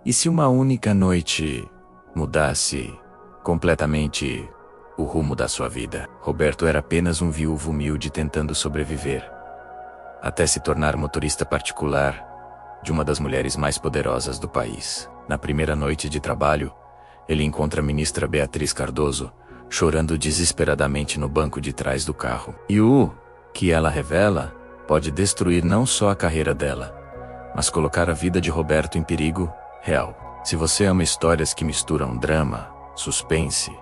E se uma única noite mudasse completamente o rumo da sua vida? Roberto era apenas um viúvo humilde tentando sobreviver, até se tornar motorista particular de uma das mulheres mais poderosas do país. Na primeira noite de trabalho, ele encontra a ministra Beatriz Cardoso, chorando desesperadamente no banco de trás do carro. E o que ela revela pode destruir não só a carreira dela, mas colocar a vida de Roberto em perigo real. Se você ama histórias que misturam drama, suspense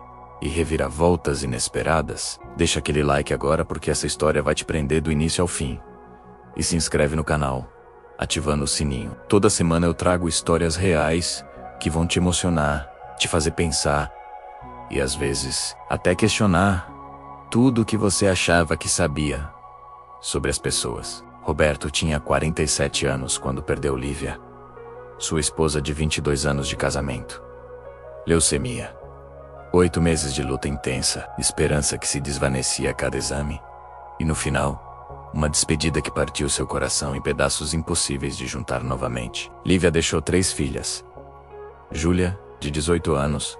e reviravoltas inesperadas, deixa aquele like agora porque essa história vai te prender do início ao fim. E se inscreve no canal, ativando o sininho. Toda semana eu trago histórias reais que vão te emocionar, te fazer pensar e às vezes até questionar tudo o que você achava que sabia sobre as pessoas. Roberto tinha 47 anos quando perdeu Lívia, sua esposa de 22 anos de casamento. Leucemia. 8 meses de luta intensa, esperança que se desvanecia a cada exame. E no final, uma despedida que partiu seu coração em pedaços impossíveis de juntar novamente. Lívia deixou 3 filhas. Júlia, de 18 anos,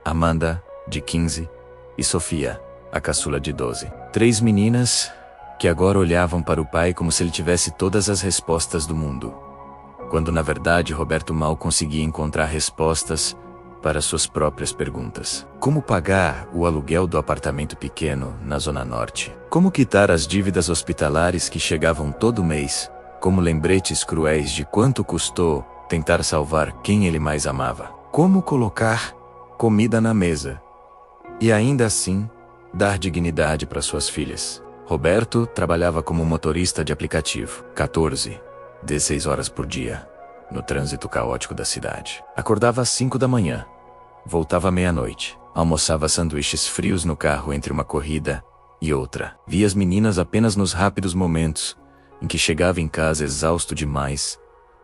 Amanda, de 15, e Sofia, a caçula de 12. 3 meninas que agora olhavam para o pai como se ele tivesse todas as respostas do mundo, quando na verdade Roberto mal conseguia encontrar respostas para suas próprias perguntas. Como pagar o aluguel do apartamento pequeno na Zona Norte? Como quitar as dívidas hospitalares que chegavam todo mês, como lembretes cruéis de quanto custou tentar salvar quem ele mais amava? Como colocar comida na mesa e ainda assim dar dignidade para suas filhas? Roberto trabalhava como motorista de aplicativo, 16 horas por dia, no trânsito caótico da cidade. Acordava às 5 da manhã, voltava à meia-noite, almoçava sanduíches frios no carro entre uma corrida e outra. Via as meninas apenas nos rápidos momentos em que chegava em casa exausto demais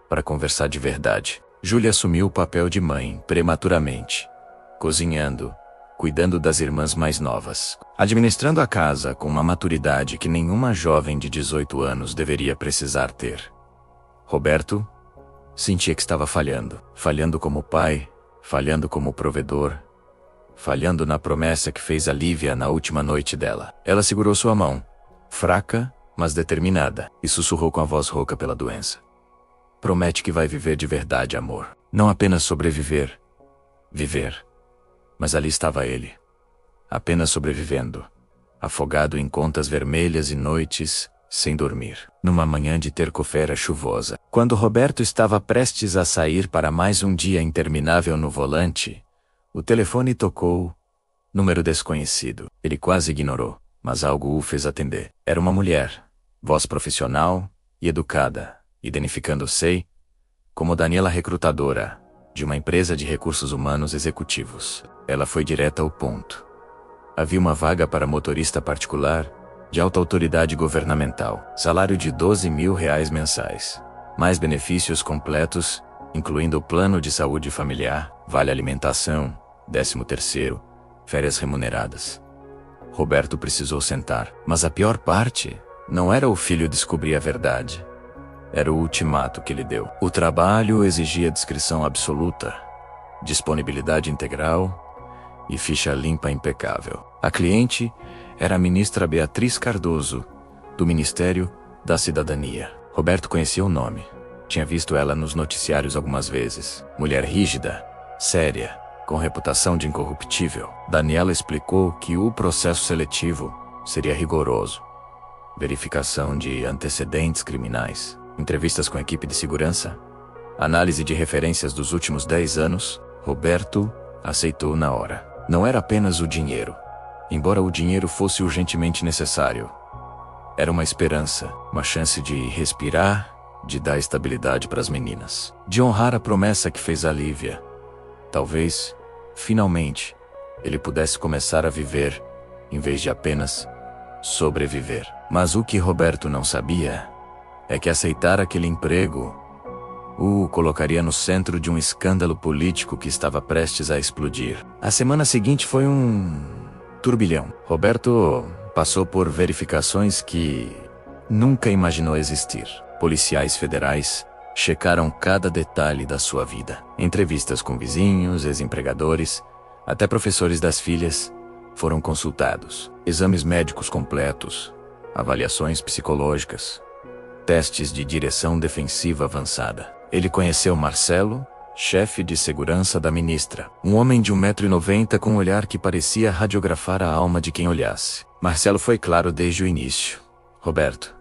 para conversar de verdade. Júlia assumiu o papel de mãe prematuramente, cozinhando, cuidando das irmãs mais novas, administrando a casa com uma maturidade que nenhuma jovem de 18 anos deveria precisar ter. Roberto sentia que estava falhando como pai, falhando como provedor, falhando na promessa que fez a Lívia na última noite dela. Ela segurou sua mão, fraca, mas determinada, e sussurrou com a voz rouca pela doença: promete que vai viver de verdade, amor. Não apenas sobreviver, viver. Mas ali estava ele, apenas sobrevivendo, afogado em contas vermelhas e noites sem dormir. Numa manhã de terça-feira chuvosa, quando Roberto estava prestes a sair para mais um dia interminável no volante, o telefone tocou, número desconhecido. Ele quase ignorou, mas algo o fez atender. Era uma mulher, voz profissional e educada, identificando-se como Daniela, recrutadora de uma empresa de recursos humanos executivos. Ela foi direta ao ponto. Havia uma vaga para motorista particular, de alta autoridade governamental, salário de R$ 12.000 mensais, mais benefícios completos, incluindo o plano de saúde familiar, vale alimentação, 13º, férias remuneradas. Roberto precisou sentar, mas a pior parte não era o filho descobrir a verdade. Era o ultimato que ele deu. O trabalho exigia discrição absoluta, disponibilidade integral e ficha limpa impecável. A cliente era a ministra Beatriz Cardoso, do Ministério da Cidadania. Roberto conhecia o nome. Tinha visto ela nos noticiários algumas vezes. Mulher rígida, séria, com reputação de incorruptível. Daniela explicou que o processo seletivo seria rigoroso. Verificação de antecedentes criminais, entrevistas com a equipe de segurança, análise de referências dos últimos 10 anos. Roberto aceitou na hora. Não era apenas o dinheiro, embora o dinheiro fosse urgentemente necessário. Era uma esperança, uma chance de respirar, de dar estabilidade para as meninas, de honrar a promessa que fez a Lívia. Talvez, finalmente, ele pudesse começar a viver, em vez de apenas sobreviver. Mas o que Roberto não sabia é que aceitar aquele emprego o colocaria no centro de um escândalo político que estava prestes a explodir. A semana seguinte foi um turbilhão. Roberto passou por verificações que nunca imaginou existir. Policiais federais Checaram cada detalhe da sua vida. Entrevistas com vizinhos, ex-empregadores, até professores das filhas foram consultados. Exames médicos completos, avaliações psicológicas, testes de direção defensiva avançada. Ele conheceu Marcelo, chefe de segurança da ministra. Um homem de 1,90 m com um olhar que parecia radiografar a alma de quem olhasse. Marcelo foi claro desde o início. Roberto,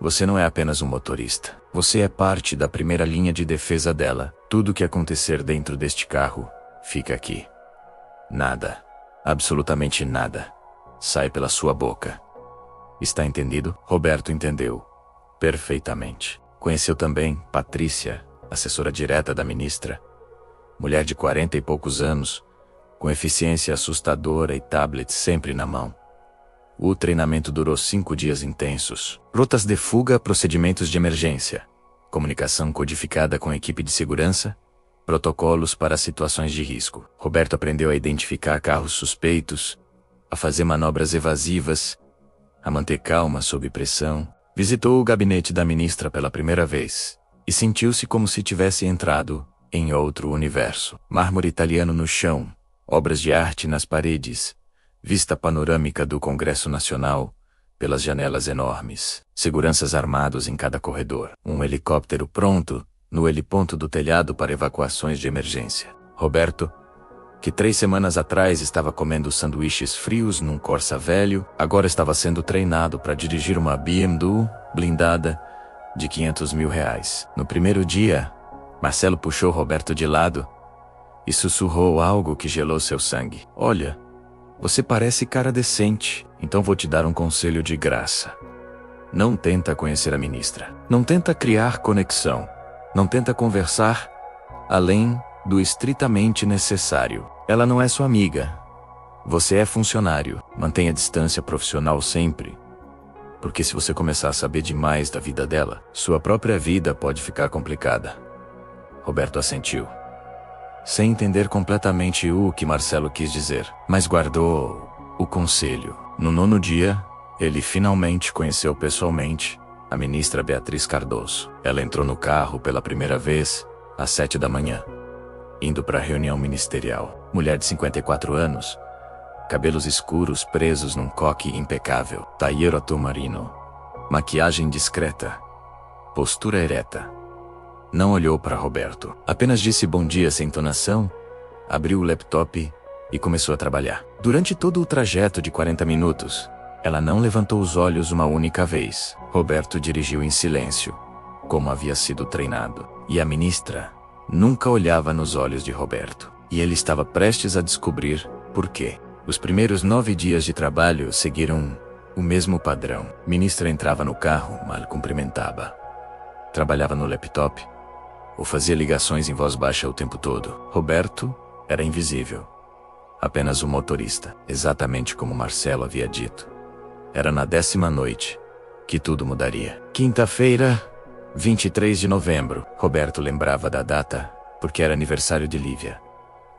você não é apenas um motorista. Você é parte da primeira linha de defesa dela. Tudo o que acontecer dentro deste carro, fica aqui. Nada, absolutamente nada, sai pela sua boca. Está entendido? Roberto entendeu perfeitamente. Conheceu também Patrícia, assessora direta da ministra, mulher de 40 e poucos anos, com eficiência assustadora e tablet sempre na mão. O treinamento durou 5 dias intensos. Rotas de fuga, procedimentos de emergência, comunicação codificada com a equipe de segurança, protocolos para situações de risco. Roberto aprendeu a identificar carros suspeitos, a fazer manobras evasivas, a manter calma sob pressão. Visitou o gabinete da ministra pela primeira vez e sentiu-se como se tivesse entrado em outro universo. Mármore italiano no chão, obras de arte nas paredes, vista panorâmica do Congresso Nacional pelas janelas enormes, seguranças armados em cada corredor, um helicóptero pronto no heliponto do telhado para evacuações de emergência. Roberto, que 3 semanas atrás estava comendo sanduíches frios num Corsa velho, agora estava sendo treinado para dirigir uma BMW blindada de R$500 mil. No primeiro dia, Marcelo puxou Roberto de lado e sussurrou algo que gelou seu sangue. Olha, você parece cara decente, então vou te dar um conselho de graça. Não tenta conhecer a ministra. Não tenta criar conexão. Não tenta conversar além do estritamente necessário. Ela não é sua amiga. Você é funcionário. Mantenha distância profissional sempre. Porque se você começar a saber demais da vida dela, sua própria vida pode ficar complicada. Roberto assentiu, sem entender completamente o que Marcelo quis dizer, mas guardou o conselho. No 9º dia, ele finalmente conheceu pessoalmente a ministra Beatriz Cardoso. Ela entrou no carro pela primeira vez às 7 da manhã, indo para a reunião ministerial. Mulher de 54 anos, cabelos escuros presos num coque impecável, tailleur marino, maquiagem discreta, postura ereta. Não olhou para Roberto, apenas disse bom dia sem entonação, abriu o laptop e começou a trabalhar. Durante todo o trajeto de 40 minutos, ela não levantou os olhos uma única vez. Roberto dirigiu em silêncio, como havia sido treinado. E a ministra nunca olhava nos olhos de Roberto. E ele estava prestes a descobrir por quê. Os primeiros 9 dias de trabalho seguiram o mesmo padrão. Ministra entrava no carro, mal cumprimentava. Trabalhava no laptop, ou fazia ligações em voz baixa o tempo todo. Roberto era invisível. Apenas o motorista, exatamente como Marcelo havia dito. Era na 10ª noite que tudo mudaria. Quinta-feira, 23 de novembro. Roberto lembrava da data porque era aniversário de Lívia.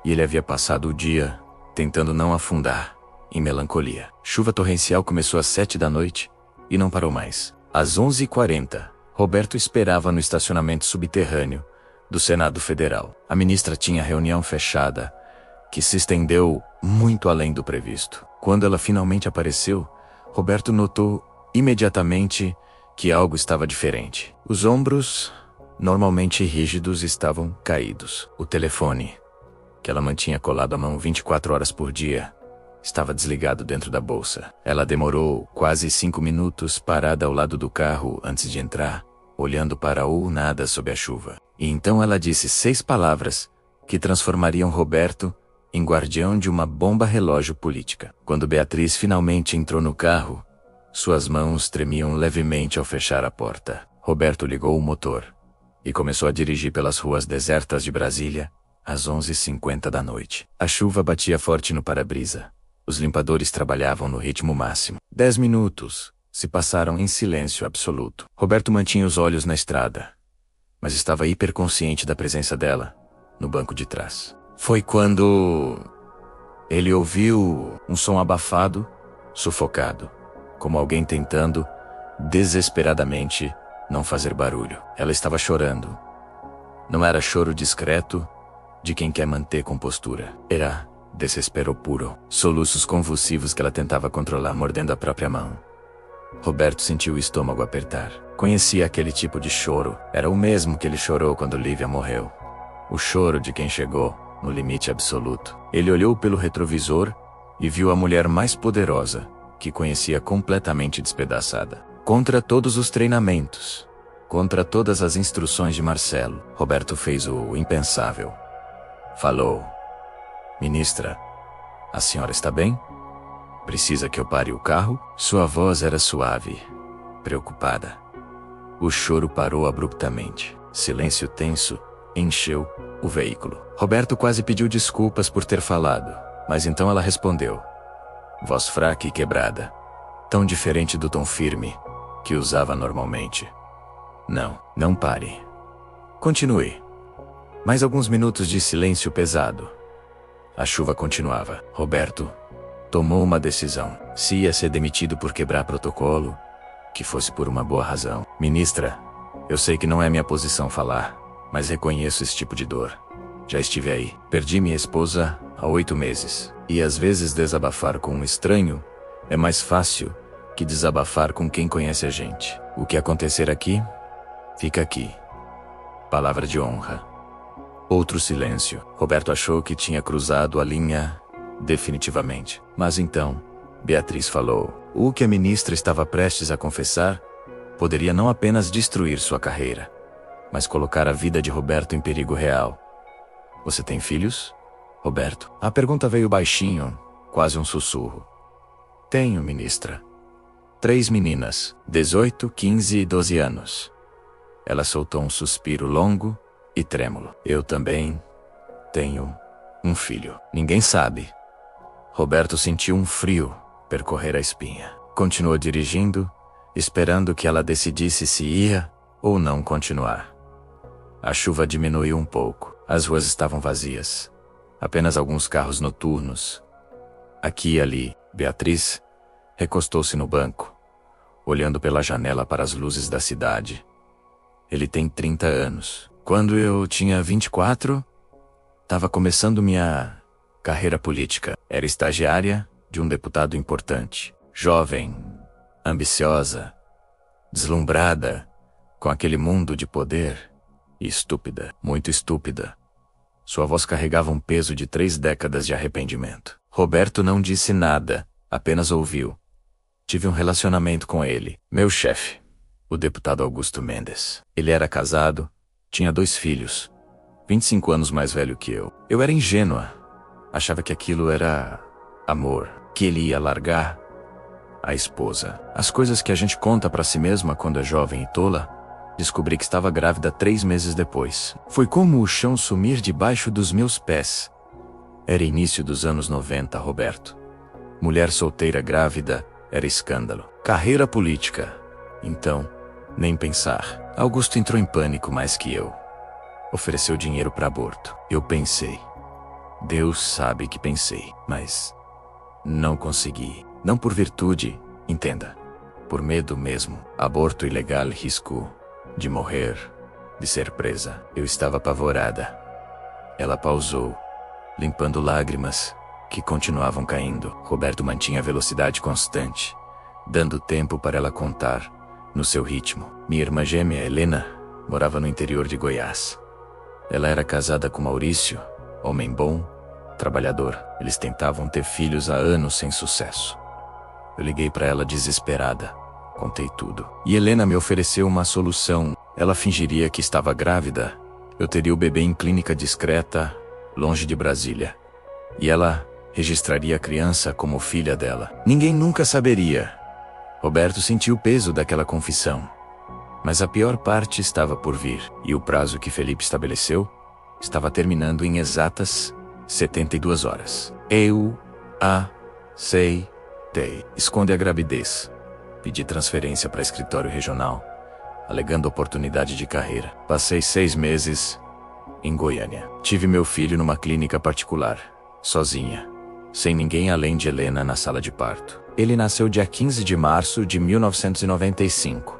E ele havia passado o dia tentando não afundar em melancolia. Chuva torrencial começou às 7 da noite e não parou mais. Às 11h40, Roberto esperava no estacionamento subterrâneo do Senado Federal. A ministra tinha reunião fechada, que se estendeu muito além do previsto. Quando ela finalmente apareceu, Roberto notou imediatamente que algo estava diferente. Os ombros, normalmente rígidos, estavam caídos. O telefone, que ela mantinha colado à mão 24 horas por dia, estava desligado dentro da bolsa. Ela demorou quase 5 minutos parada ao lado do carro antes de entrar, olhando para o nada sob a chuva. E então ela disse 6 palavras que transformariam Roberto em guardião de uma bomba relógio política. Quando Beatriz finalmente entrou no carro, suas mãos tremiam levemente ao fechar a porta. Roberto ligou o motor e começou a dirigir pelas ruas desertas de Brasília às 11h50 da noite. A chuva batia forte no para-brisa. Os limpadores trabalhavam no ritmo máximo. 10 minutos se passaram em silêncio absoluto. Roberto mantinha os olhos na estrada, mas estava hiperconsciente da presença dela no banco de trás. Foi quando ele ouviu um som abafado, sufocado, como alguém tentando, desesperadamente, não fazer barulho. Ela estava chorando. Não era choro discreto, de quem quer manter compostura. Era desespero puro. Soluços convulsivos que ela tentava controlar mordendo a própria mão. Roberto sentiu o estômago apertar. Conhecia aquele tipo de choro. Era o mesmo que ele chorou quando Lívia morreu. O choro de quem chegou no limite absoluto. Ele olhou pelo retrovisor e viu a mulher mais poderosa, que conhecia completamente despedaçada. Contra todos os treinamentos, contra todas as instruções de Marcelo, Roberto fez o impensável. Falou: "Ministra, a senhora está bem? Precisa que eu pare o carro?" Sua voz era suave, preocupada. O choro parou abruptamente. Silêncio tenso encheu o veículo. Roberto quase pediu desculpas por ter falado, mas então ela respondeu. Voz fraca e quebrada, tão diferente do tom firme que usava normalmente. Não pare. Continue. Mais alguns minutos de silêncio pesado. A chuva continuava. Roberto tomou uma decisão. Se ia ser demitido por quebrar protocolo, que fosse por uma boa razão. Ministra, eu sei que não é minha posição falar, mas reconheço esse tipo de dor. Já estive aí. Perdi minha esposa há 8 meses. E às vezes desabafar com um estranho é mais fácil que desabafar com quem conhece a gente. O que acontecer aqui, fica aqui. Palavra de honra. Outro silêncio. Roberto achou que tinha cruzado a linha definitivamente. Mas então, Beatriz falou. O que a ministra estava prestes a confessar poderia não apenas destruir sua carreira, mas colocar a vida de Roberto em perigo real. Você tem filhos, Roberto? A pergunta veio baixinho, quase um sussurro. Tenho, ministra. 3 meninas, 18, 15 e 12 anos. Ela soltou um suspiro longo e trêmulo. Eu também tenho um filho. Ninguém sabe. Roberto sentiu um frio percorrer a espinha. Continuou dirigindo, esperando que ela decidisse se ia ou não continuar. A chuva diminuiu um pouco. As ruas estavam vazias. Apenas alguns carros noturnos. Aqui e ali, Beatriz recostou-se no banco, olhando pela janela para as luzes da cidade. Ele tem 30 anos. Quando eu tinha 24, estava começando minha carreira política. Era estagiária de um deputado importante. Jovem, ambiciosa, deslumbrada com aquele mundo de poder. E estúpida, muito estúpida. Sua voz carregava um peso de 3 décadas de arrependimento. Roberto não disse nada, apenas ouviu. Tive um relacionamento com ele, meu chefe, o deputado Augusto Mendes. Ele era casado, tinha 2 filhos, 25 anos mais velho que eu. Eu era ingênua, achava que aquilo era amor, que ele ia largar a esposa. As coisas que a gente conta pra si mesma quando é jovem e tola. Descobri que estava grávida 3 meses depois. Foi como o chão sumir debaixo dos meus pés. Era início dos anos 90, Roberto. Mulher solteira grávida era escândalo. Carreira política. Então, nem pensar. Augusto entrou em pânico mais que eu. Ofereceu dinheiro para aborto. Eu pensei. Deus sabe que pensei, mas não consegui. Não por virtude, entenda. Por medo mesmo. Aborto ilegal, risco de morrer, de ser presa. Eu estava apavorada. Ela pausou, limpando lágrimas que continuavam caindo. Roberto mantinha a velocidade constante, dando tempo para ela contar, no seu ritmo. Minha irmã gêmea, Helena, morava no interior de Goiás. Ela era casada com Maurício, homem bom, trabalhador. Eles tentavam ter filhos há anos sem sucesso. Eu liguei para ela desesperada. Contei tudo. E Helena me ofereceu uma solução. Ela fingiria que estava grávida. Eu teria o bebê em clínica discreta, longe de Brasília. E ela registraria a criança como filha dela. Ninguém nunca saberia. Roberto sentiu o peso daquela confissão. Mas a pior parte estava por vir. E o prazo que Felipe estabeleceu estava terminando em exatas 72 horas. Eu aceitei. Esconde a gravidez. Pedi transferência para escritório regional, alegando oportunidade de carreira. Passei 6 meses em Goiânia. Tive meu filho numa clínica particular, sozinha, sem ninguém além de Helena na sala de parto. Ele nasceu dia 15 de março de 1995.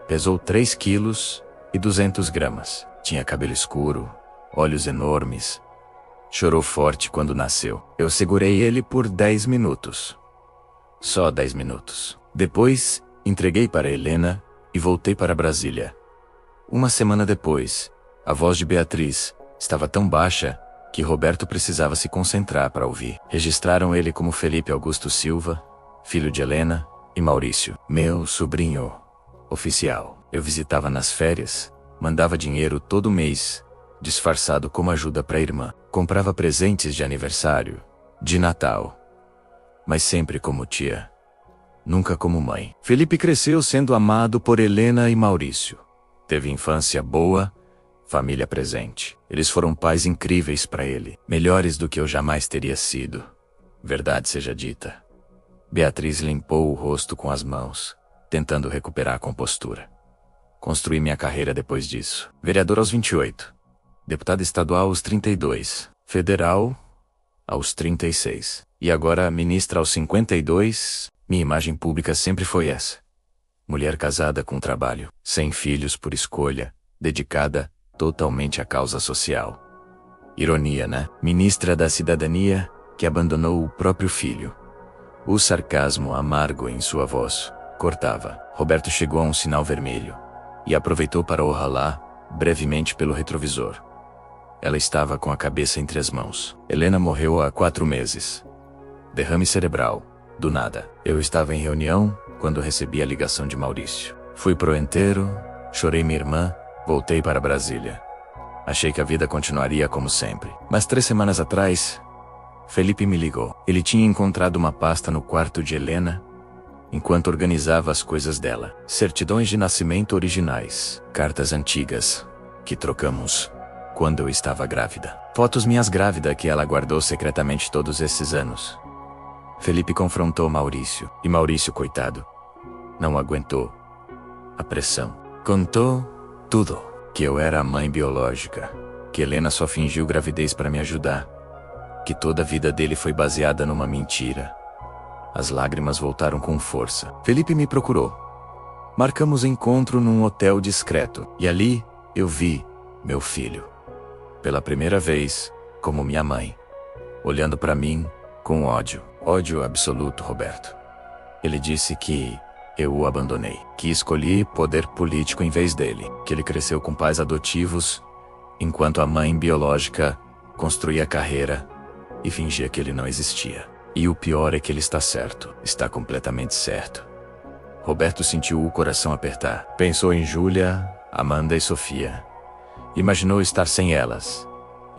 Pesou 3 quilos e 200 gramas. Tinha cabelo escuro, olhos enormes. Chorou forte quando nasceu. Eu segurei ele por 10 minutos. Só 10 minutos. Depois, entreguei para Helena e voltei para Brasília. Uma semana depois, a voz de Beatriz estava tão baixa que Roberto precisava se concentrar para ouvir. Registraram ele como Felipe Augusto Silva, filho de Helena e Maurício, meu sobrinho oficial. Eu visitava nas férias, mandava dinheiro todo mês, disfarçado como ajuda para a irmã. Comprava presentes de aniversário, de Natal. Mas sempre como tia. Nunca como mãe. Felipe cresceu sendo amado por Helena e Maurício. Teve infância boa, família presente. Eles foram pais incríveis para ele. Melhores do que eu jamais teria sido. Verdade seja dita. Beatriz limpou o rosto com as mãos, tentando recuperar a compostura. Construí minha carreira depois disso. Vereador aos 28. Deputado estadual aos 32. Federal aos 36. E agora ministra aos 52. Minha imagem pública sempre foi essa. Mulher casada com trabalho, sem filhos por escolha, dedicada totalmente à causa social. Ironia, né? Ministra da Cidadania que abandonou o próprio filho. O sarcasmo amargo em sua voz cortava. Roberto chegou a um sinal vermelho e aproveitou para o ralar brevemente pelo retrovisor. Ela estava com a cabeça entre as mãos. Helena morreu há 4 meses. Derrame cerebral. Do nada. Eu estava em reunião quando recebi a ligação de Maurício. Fui pro enterro, chorei minha irmã, voltei para Brasília. Achei que a vida continuaria como sempre. Mas 3 semanas atrás, Felipe me ligou. Ele tinha encontrado uma pasta no quarto de Helena, enquanto organizava as coisas dela. Certidões de nascimento originais, cartas antigas, que trocamos quando eu estava grávida. Fotos minhas grávida que ela guardou secretamente todos esses anos. Felipe confrontou Maurício, e Maurício, coitado, não aguentou a pressão. Contou tudo, que eu era a mãe biológica, que Helena só fingiu gravidez para me ajudar, que toda a vida dele foi baseada numa mentira. As lágrimas voltaram com força. Felipe me procurou. Marcamos encontro num hotel discreto, e ali eu vi meu filho. Pela primeira vez, como minha mãe, olhando para mim com ódio. Ódio absoluto, Roberto. Ele disse que eu o abandonei, que escolhi poder político em vez dele, que ele cresceu com pais adotivos, enquanto a mãe biológica construía carreira e fingia que ele não existia. E o pior é que ele está certo, está completamente certo. Roberto sentiu o coração apertar. Pensou em Júlia, Amanda e Sofia. Imaginou estar sem elas.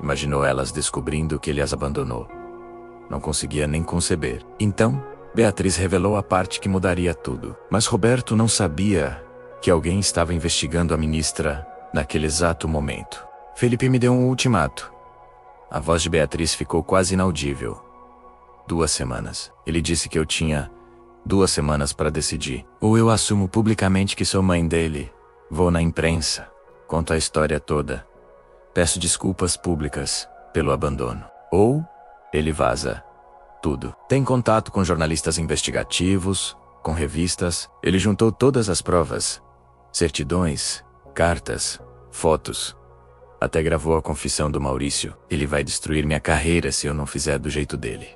Imaginou elas descobrindo que ele as abandonou. Não conseguia nem conceber. Então, Beatriz revelou a parte que mudaria tudo. Mas Roberto não sabia que alguém estava investigando a ministra naquele exato momento. Felipe me deu um ultimato. A voz de Beatriz ficou quase inaudível. 2 semanas. Ele disse que eu tinha 2 semanas para decidir. Ou eu assumo publicamente que sou mãe dele, vou na imprensa, conto a história toda, peço desculpas públicas pelo abandono. Ou ele vaza tudo. Tem contato com jornalistas investigativos, com revistas. Ele juntou todas as provas, certidões, cartas, fotos. Até gravou a confissão do Maurício. Ele vai destruir minha carreira se eu não fizer do jeito dele.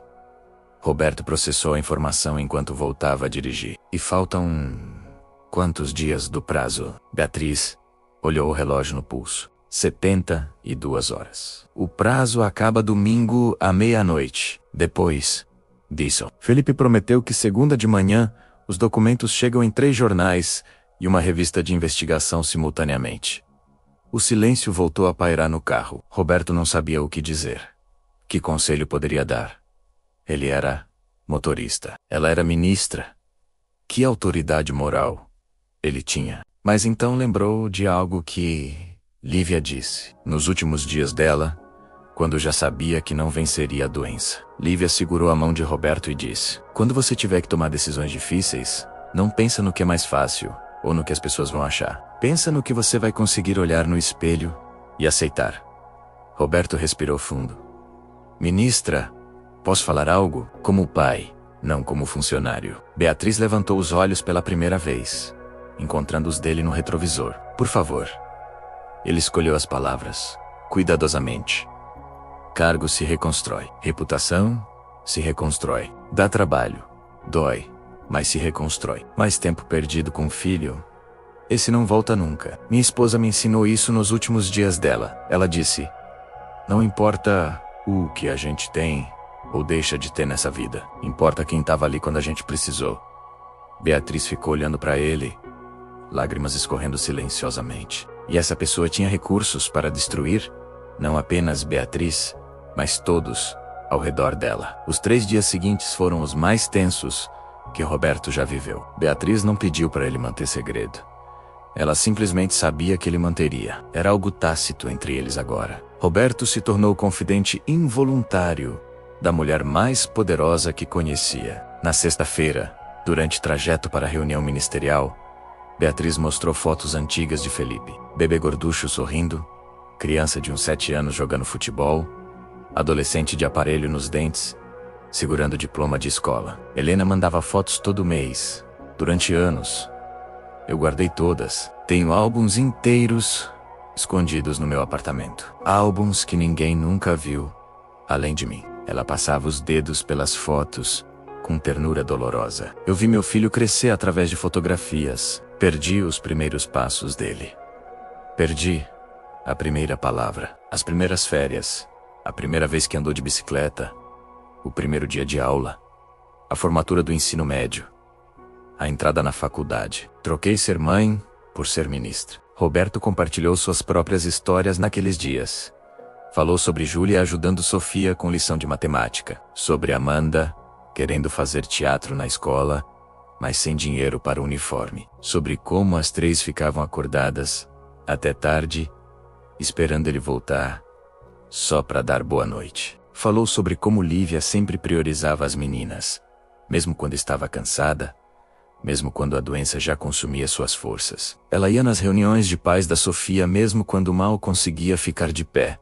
Roberto processou a informação enquanto voltava a dirigir. E faltam quantos dias do prazo? Beatriz olhou o relógio no pulso. 72 horas. O prazo acaba domingo à meia-noite. Depois disso, Felipe prometeu que segunda de manhã os documentos chegam em 3 jornais e uma revista de investigação simultaneamente. O silêncio voltou a pairar no carro. Roberto não sabia o que dizer. Que conselho poderia dar? Ele era motorista. Ela era ministra. Que autoridade moral ele tinha? Mas então lembrou de algo que Lívia disse. Nos últimos dias dela, quando já sabia que não venceria a doença. Lívia segurou a mão de Roberto e disse: quando você tiver que tomar decisões difíceis, não pensa no que é mais fácil, ou no que as pessoas vão achar. Pensa no que você vai conseguir olhar no espelho e aceitar. Roberto respirou fundo. Ministra, posso falar algo? Como pai, não como funcionário. Beatriz levantou os olhos pela primeira vez. encontrando os dele no retrovisor. Por favor. Ele escolheu as palavras, cuidadosamente. Cargo se reconstrói. Reputação se reconstrói. Dá trabalho. Dói. Mas se reconstrói. Mais tempo perdido com o filho. Esse não volta nunca. Minha esposa me ensinou isso nos últimos dias dela. Ela disse: não importa o que a gente tem ou deixa de ter nessa vida. Importa quem estava ali quando a gente precisou. Beatriz ficou olhando para ele, lágrimas escorrendo silenciosamente. E essa pessoa tinha recursos para destruir, não apenas Beatriz, mas todos ao redor dela. Os 3 dias seguintes foram os mais tensos que Roberto já viveu. Beatriz não pediu para ele manter segredo. Ela simplesmente sabia que ele manteria. Era algo tácito entre eles agora. Roberto se tornou confidente involuntário da mulher mais poderosa que conhecia. Na sexta-feira, durante o trajeto para a reunião ministerial, Beatriz mostrou fotos antigas de Felipe. Bebê gorducho sorrindo, criança de uns 7 anos jogando futebol, adolescente de aparelho nos dentes, segurando diploma de escola. Helena mandava fotos todo mês, durante anos. Eu guardei todas. Tenho álbuns inteiros escondidos no meu apartamento. Álbuns que ninguém nunca viu, além de mim. Ela passava os dedos pelas fotos, com ternura dolorosa. Eu vi meu filho crescer através de fotografias. Perdi os primeiros passos dele. Perdi a primeira palavra, as primeiras férias, a primeira vez que andou de bicicleta, o primeiro dia de aula, a formatura do ensino médio, a entrada na faculdade. Troquei ser mãe por ser ministra. Roberto compartilhou suas próprias histórias naqueles dias. Falou sobre Júlia ajudando Sofia com lição de matemática, sobre Amanda querendo fazer teatro na escola, mas sem dinheiro para o uniforme, sobre como as 3 ficavam acordadas até tarde, esperando ele voltar, só para dar boa noite. Falou sobre como Lívia sempre priorizava as meninas, mesmo quando estava cansada, mesmo quando a doença já consumia suas forças. Ela ia nas reuniões de pais da Sofia mesmo quando mal conseguia ficar de pé,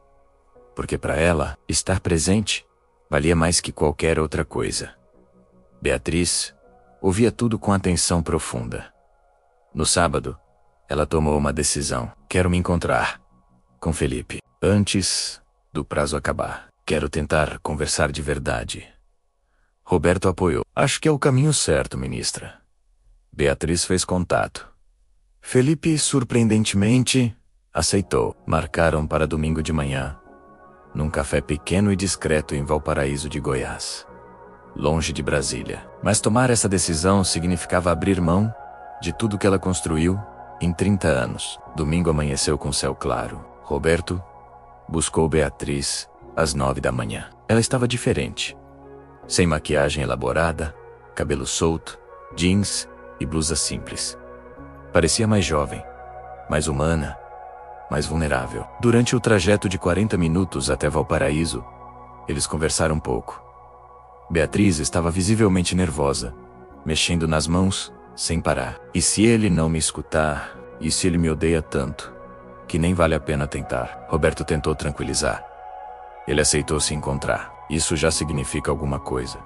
porque para ela, estar presente valia mais que qualquer outra coisa. Beatriz ouvia tudo com atenção profunda. No sábado, ela tomou uma decisão. Quero me encontrar com Felipe antes do prazo acabar. Quero tentar conversar de verdade. Roberto apoiou. Acho que é o caminho certo, ministra. Beatriz fez contato. Felipe, surpreendentemente, aceitou. Marcaram para domingo de manhã, num café pequeno e discreto em Valparaíso de Goiás, longe de Brasília. Mas tomar essa decisão significava abrir mão de tudo que ela construiu em 30 anos. Domingo amanheceu com céu claro. Roberto buscou Beatriz às 9 da manhã. Ela estava diferente. Sem maquiagem elaborada, cabelo solto, jeans e blusa simples. Parecia mais jovem, mais humana, mais vulnerável. Durante o trajeto de 40 minutos até Valparaíso, eles conversaram um pouco. Beatriz estava visivelmente nervosa, mexendo nas mãos, sem parar. E se ele não me escutar? E se ele me odeia tanto que nem vale a pena tentar? Roberto tentou tranquilizar. Ele aceitou se encontrar. Isso já significa alguma coisa.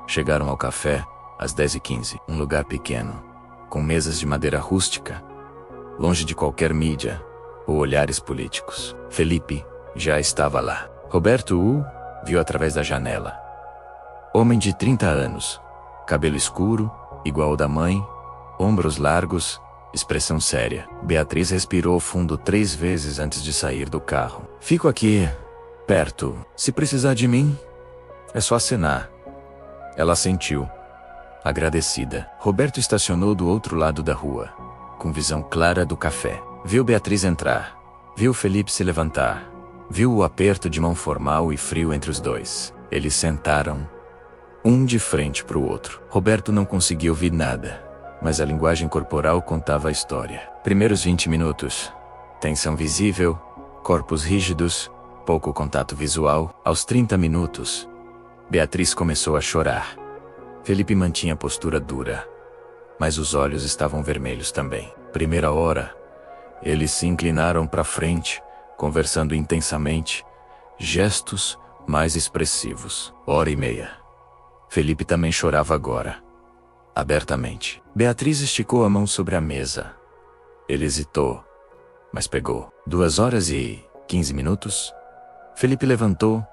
Chegaram ao café às 10h15, um lugar pequeno, com mesas de madeira rústica, longe de qualquer mídia ou olhares políticos. Felipe já estava lá. Roberto o viu através da janela. Homem de 30 anos, cabelo escuro, igual ao da mãe, ombros largos, expressão séria. Beatriz respirou fundo 3 vezes antes de sair do carro. Fico aqui, perto. Se precisar de mim, é só acenar. Ela assentiu, agradecida. Roberto estacionou do outro lado da rua, com visão clara do café. Viu Beatriz entrar, viu Felipe se levantar, viu o aperto de mão formal e frio entre os dois. Eles sentaram, um de frente para o outro. Roberto não conseguia ouvir nada, mas a linguagem corporal contava a história. Primeiros 20 minutos, tensão visível, corpos rígidos, pouco contato visual. Aos 30 minutos, Beatriz começou a chorar. Felipe mantinha a postura dura, mas os olhos estavam vermelhos também. Primeira hora, eles se inclinaram para frente, conversando intensamente, gestos mais expressivos. 1h30. Felipe também chorava agora. abertamente. Beatriz esticou a mão sobre a mesa. Ele hesitou, mas pegou. 2 horas e 15 minutos? Felipe levantou.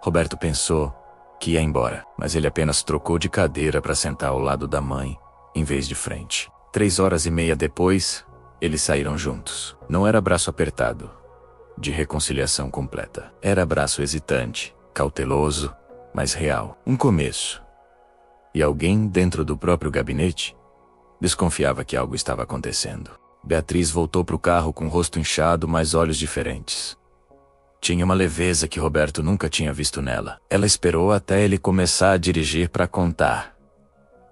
Roberto pensou que ia embora, mas ele apenas trocou de cadeira para sentar ao lado da mãe, em vez de frente. 3 horas e meia depois, eles saíram juntos. Não era abraço apertado, de reconciliação completa. Era abraço hesitante, cauteloso, mas real. Um começo. E alguém dentro do próprio gabinete desconfiava que algo estava acontecendo. Beatriz voltou para o carro com o rosto inchado, mas olhos diferentes. Tinha uma leveza que Roberto nunca tinha visto nela. Ela esperou até ele começar a dirigir para contar.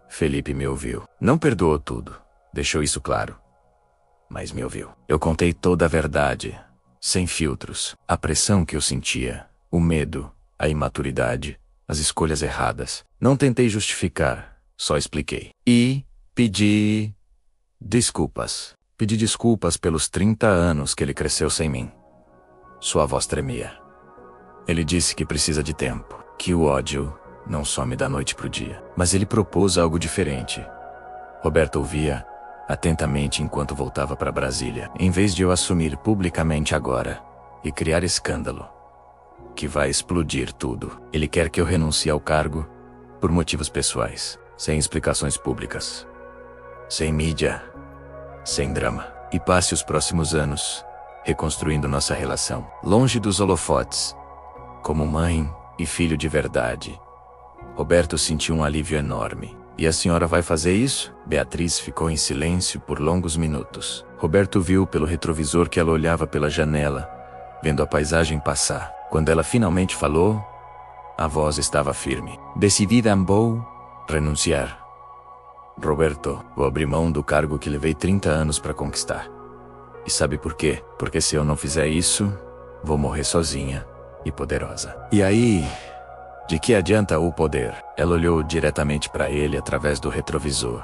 Felipe me ouviu. Não perdoou tudo, deixou isso claro. Mas me ouviu. Eu contei toda a verdade, sem filtros. A pressão que eu sentia, o medo, a imaturidade, as escolhas erradas. Não tentei justificar, só expliquei. E pedi desculpas. Pedi desculpas pelos 30 anos que ele cresceu sem mim. Sua voz tremia. Ele disse que precisa de tempo, que o ódio não some da noite pro dia. Mas ele propôs algo diferente. Roberto ouvia atentamente enquanto voltava para Brasília. Em vez de eu assumir publicamente agora e criar escândalo, que vai explodir tudo, ele quer que eu renuncie ao cargo por motivos pessoais, sem explicações públicas, sem mídia, sem drama, e passe os próximos anos reconstruindo nossa relação, longe dos holofotes, como mãe e filho de verdade. Roberto sentiu um alívio enorme. E a senhora vai fazer isso? Beatriz ficou em silêncio por longos minutos. Roberto viu pelo retrovisor que ela olhava pela janela, vendo a paisagem passar. Quando ela finalmente falou, a voz estava firme. Decidida vou renunciar. Roberto, vou abrir mão do cargo que levei 30 anos para conquistar. E sabe por quê? Porque se eu não fizer isso, vou morrer sozinha e poderosa. E aí, de que adianta o poder? Ela olhou diretamente para ele através do retrovisor.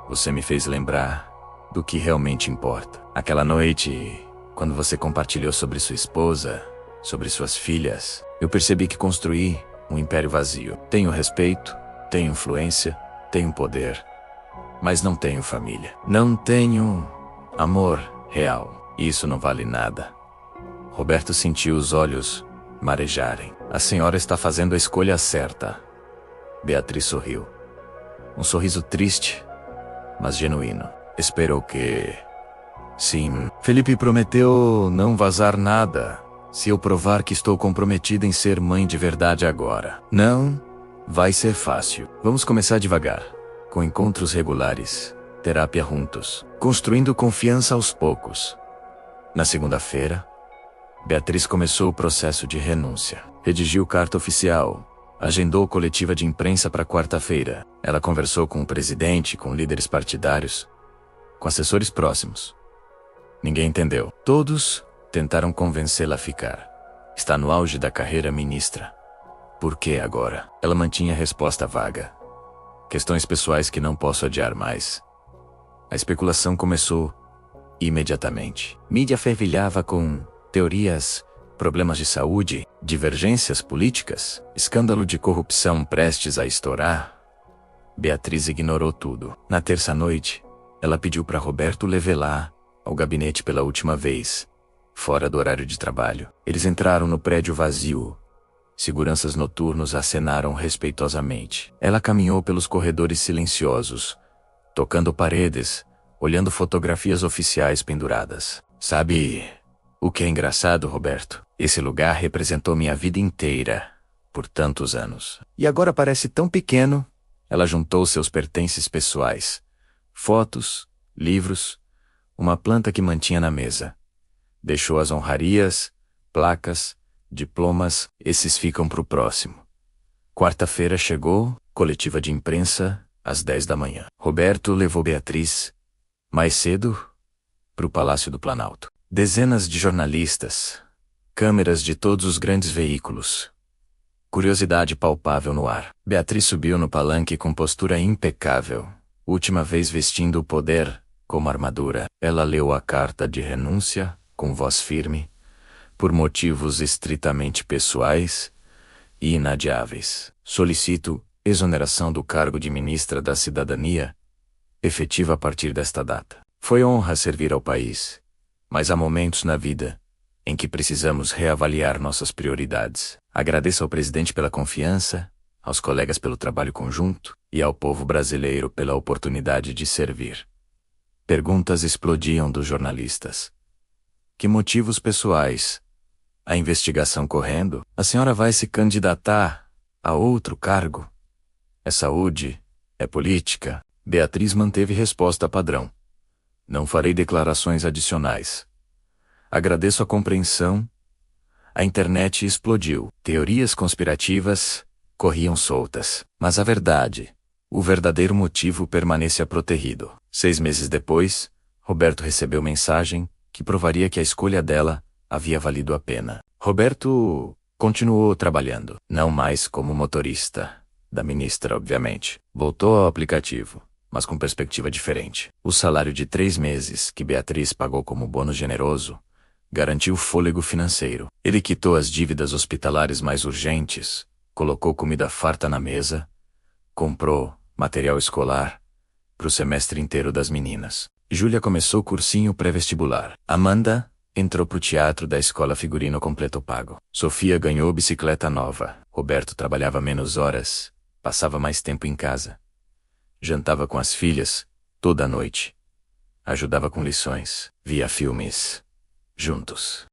Você me fez lembrar do que realmente importa. Aquela noite, quando você compartilhou sobre sua esposa, sobre suas filhas, eu percebi que construí um império vazio. Tenho respeito, tenho influência, tenho poder, mas não tenho família. Não tenho amor real. Isso não vale nada. Roberto sentiu os olhos marejarem. A senhora está fazendo a escolha certa. Beatriz sorriu. Um sorriso triste, mas genuíno. Esperou que... Sim, Felipe prometeu não vazar nada se eu provar que estou comprometida em ser mãe de verdade agora. Não vai ser fácil. Vamos começar devagar, com encontros regulares, terapia juntos, construindo confiança aos poucos. Na segunda-feira, Beatriz começou o processo de renúncia. Redigiu carta oficial, agendou coletiva de imprensa para quarta-feira. Ela conversou com o presidente, com líderes partidários, com assessores próximos. Ninguém entendeu. Todos tentaram convencê-la a ficar. Está no auge da carreira ministra. Por que agora? Ela mantinha a resposta vaga. Questões pessoais que não posso adiar mais. A especulação começou imediatamente. Mídia fervilhava com teorias, problemas de saúde, divergências políticas, escândalo de corrupção prestes a estourar. Beatriz ignorou tudo. Na terça-noite, ela pediu para Roberto levá-la ao gabinete pela última vez, fora do horário de trabalho. Eles entraram no prédio vazio. Seguranças noturnos acenaram respeitosamente. Ela caminhou pelos corredores silenciosos, tocando paredes, olhando fotografias oficiais penduradas. Sabe o que é engraçado, Roberto? Esse lugar representou minha vida inteira, por tantos anos. E agora parece tão pequeno. Ela juntou seus pertences pessoais, fotos, livros, uma planta que mantinha na mesa. Deixou as honrarias, placas, diplomas, esses ficam pro próximo. Quarta-feira chegou, coletiva de imprensa, às 10 da manhã. Roberto levou Beatriz, mais cedo, pro Palácio do Planalto. Dezenas de jornalistas, câmeras de todos os grandes veículos. Curiosidade palpável no ar. Beatriz subiu no palanque com postura impecável, última vez vestindo o poder como armadura. Ela leu a carta de renúncia, com voz firme, por motivos estritamente pessoais e inadiáveis. Solicito Exoneração do cargo de ministra da Cidadania, efetiva a partir desta data. Foi honra servir ao país, mas há momentos na vida em que precisamos reavaliar nossas prioridades. Agradeço ao presidente pela confiança, aos colegas pelo trabalho conjunto e ao povo brasileiro pela oportunidade de servir. Perguntas explodiam dos jornalistas. Que motivos pessoais? A investigação correndo? A senhora vai se candidatar a outro cargo? É saúde? É política? Beatriz manteve resposta padrão. Não farei declarações adicionais. Agradeço a compreensão. A internet explodiu. Teorias conspirativas corriam soltas. Mas a verdade, o verdadeiro motivo permanecia protegido. 6 meses depois, Roberto recebeu mensagem que provaria que a escolha dela havia valido a pena. Roberto continuou trabalhando, não mais como motorista da ministra, obviamente. Voltou ao aplicativo, mas com perspectiva diferente. O salário de 3 meses que Beatriz pagou como bônus generoso garantiu fôlego financeiro. Ele quitou as dívidas hospitalares mais urgentes, colocou comida farta na mesa, comprou material escolar para o semestre inteiro das meninas. Júlia começou o cursinho pré-vestibular. Amanda entrou para o teatro da escola figurino completo pago. Sofia ganhou bicicleta nova. Roberto trabalhava menos horas, passava mais tempo em casa. Jantava com as filhas toda a noite. Ajudava com lições. Via filmes juntos.